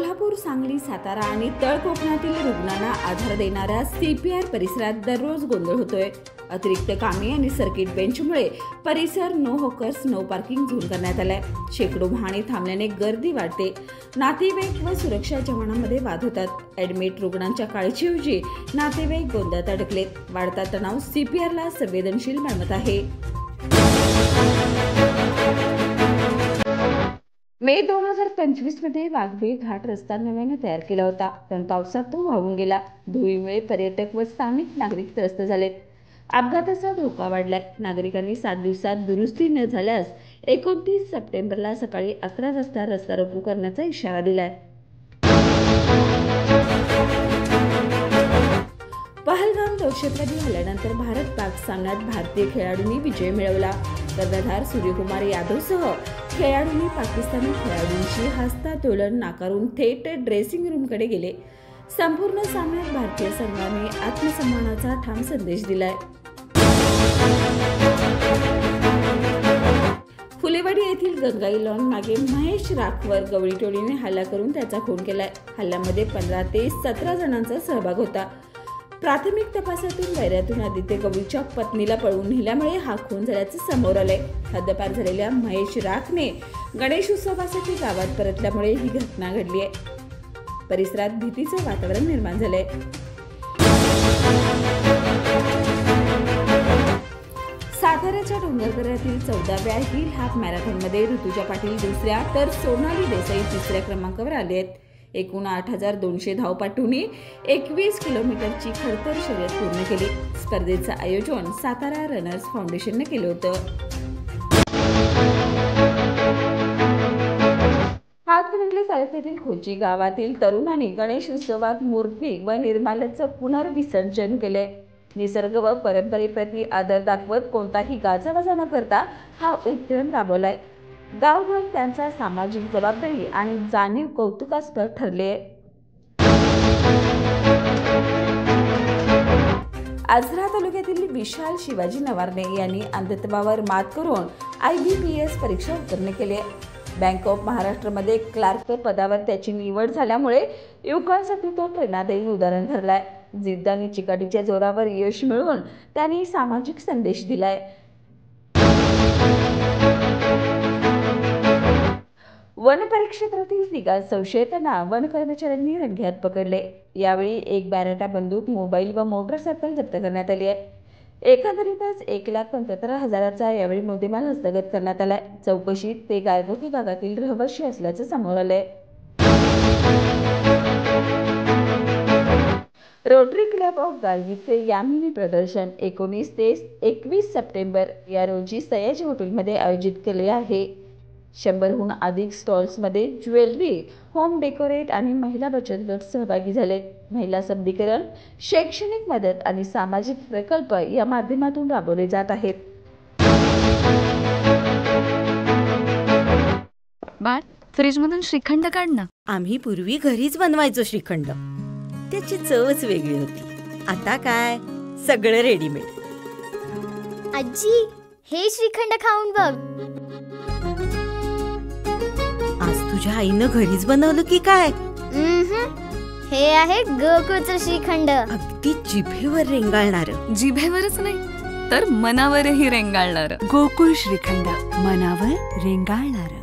कोल्हापूर, सांगली, सातारा आणि तळ कोकणातील रुग्णांना आधार देणाऱ्या CPR परिसरात दररोज गोंधळ होतोय। अतिरिक्त कामे आणि सर्किट बेंचमुळे परिसर no hawkers no parking zone करण्यात आलाय। शेकडो वाहने थांबल्याने गर्दी वाढते। नातेवाईक व सुरक्षा जवानांमध्ये वाद होतात। ऍडमिट रुग्णांच्या काळजीऐवजी नातेवाईक गोंधळात अडकलेत। वाढता तणाव CPRला संवेदनशील बनवत आहे। मे 2025 मध्ये वाघबीळ घाट रस्ता नव्याने तयार केला होता, पण पावसात तो वाहून गेला। धुळीमुळे पर्यटक व स्थानिक नागरिक त्रस्त झालेत। अपघाताचा धोका वाढलाय। नागरिकांनी 7 दिवसात दुरुस्ती न झाल्यास 29 सप्टेंबरला सकाळी 11 वाजता रस्ता रोको करण्याचा इशारा दिलाय। पहलगाम दहशतवादी हल्ल्यानंतर भारत-पाक सामन्यात भारतीय खेळाडूंनी विजय मिळवला। कर्णधार सूर्यकुमार यादवसह खेळाडूंनी पाकिस्तानी खेळाडूंशी हस्तांदोलन नाकारून थेट ड्रेसिंग रूमकडे गेले। संपूर्ण सामन्यात भारतीय संघाने आत्मसन्मानाचा ठाम संदेश दिलाय। फुलेवाडी येथील गंगाई लॉन मागे महेश राखवर गवळी टोळीने हल्ला करून त्याचा खून केलाय। हल्ल्यामध्ये 15 ते 17 जणांचा सहभाग होता। प्राथमिक तपासातून वैरातून आदित्य गवळीच्या पत्नीला पळवून नेल्यामुळे हा खून झाल्याचं समोर आलंय। हद्दपार झालेल्या महेश राखने गणेश उत्सवासाठी गावात परतल्यामुळे ही घटना घडली आहे। परिसरात भीतीचं वातावरण निर्माण झालंय। साताऱ्याच्या डोंगरदऱ्यातील 14व्या हिल हाफ मॅरेथॉनमध्ये ऋतुजा पाटील दुसऱ्या तर सोनाली देसाई तिसऱ्या क्रमांकावर आले आहेत। एकूण 8,200 धावपटूंनी 21 किलोमीटरची खडतर शर्यत पूर्ण केली। स्पर्धेचं आयोजन सातारा रनर्स फाउंडेशनने केलं होतं। हातकणंगले तालुक्यातील खोची गावातील तरुणांनी गणेश उत्सवात मूर्ती व निर्माल्याचं पुनर्विसर्जन केले। निसर्ग व परंपरेप्रती आदर दाखवत कोणताही गाजावाजा न करता हा उपक्रम राबवलाय। गावभर त्यांचा सामाजिक जबाबदारी आणि जाणीव कौतुकास्पद ठरले। आजरा तालुक्यातील विशाल शिवाजी नवारणे यांनी अंधत्वावर मात करून IBPS परीक्षा उत्तीर्ण केली आहे। बँक ऑफ महाराष्ट्रमध्ये क्लार्क पदावर त्याची निवड झाल्यामुळे युवकांसाठी तो प्रेरणादायी उदाहरण ठरलाय। जिद्द आणि चिकाटीच्या जोरावर यश मिळवून त्यांनी सामाजिक संदेश दिलाय। वन परिक्षेत्रातील तिघा संशयितांना वन कर्मचाऱ्यांनी रंगेहात पकडले। यावेळी एक बॅरेटा बंदूक, मोबाईल व मोटरसायकल जप्त करण्यात आली आहे। एकंदरीतच 1,75,000चा यावेळी मुद्देमाल हस्तगत करण्यात आलाय। चौकशीत ते गायगोटी भागातील रहिवासी असल्याचं समोर आलंय। रोटरी क्लब ऑफ गारगीचे यामिनी प्रदर्शन 19 ते 21 सप्टेंबर या रोजी सयाजी हॉटेलमध्ये आयोजित केले आहे। 100हून अधिक स्टॉल्समध्ये ज्वेलरी, होम डेकोरेट आणि महिला बचत गट सहभागी झाले। महिला सबलीकरण, शैक्षणिक मदत आणि सामाजिक प्रकल्प या माध्यमातून राबवले जात आहेत। बाळ, फ्रीजमधून श्रीखंड काढ ना। आम्ही पूर्वी घरीच बनवायचो श्रीखंड, त्याची चवच वेगळी होती। आता काय सगळं रेडीमेड। आजी, हे श्रीखंड खाऊन बघ। आज तुझ्या आईनं घरीच बनवलं की काय? हे आहे गोकुळचं श्रीखंड। अगदी जिभेवर रेंगाळणार। जिभेवरच नाही तर मनावरही रेंगाळणार। गोकुळ श्रीखंड, मनावर रेंगाळणार।